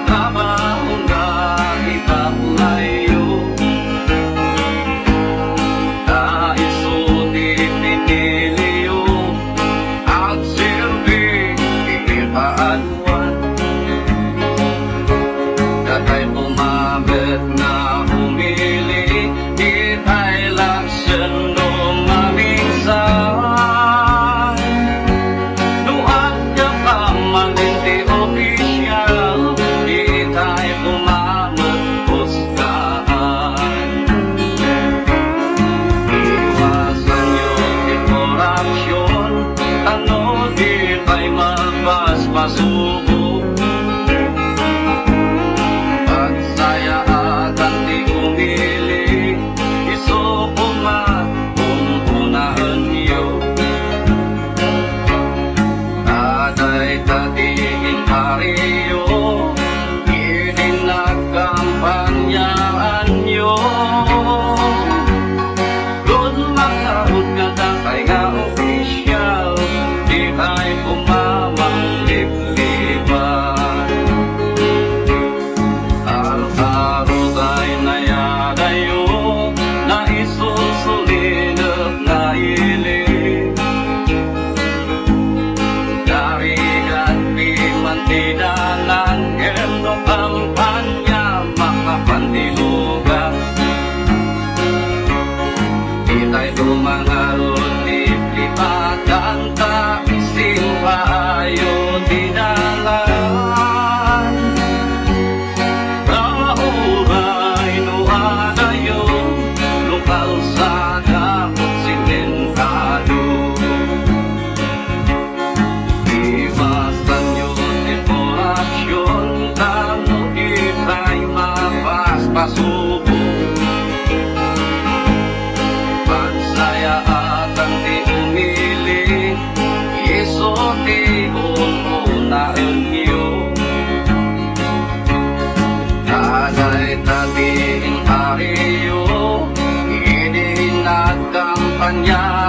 trabaho na ipapalayo. Nais o di piniliyo ang silbi ipaanuan. Kata'y pumabit na humili, ita'y laksan lumamingsan. Nuat ka pa malinti opisyal, ita'y pumamat puskaan. Iwasan yung korupsyon, ano di ba'y magpaspasubo. Tatiging pariyo, ininagkampanyaan nyo. Kung makahod ka takay nga opisyal, di ba'y pumamang libliban. Al-aro ta'y nayadayo, na isusulinap na ilig. Tinalan endo kampanya makapandilugan. Ita'y tumangarot liplipatan, taising payo dinalan. Rauray nuadayo, lokal sa dakot simentado. Pasubo pansaya at ang di umili, isote ununaan niyo. Tanay tating hariyo, ininagkampanya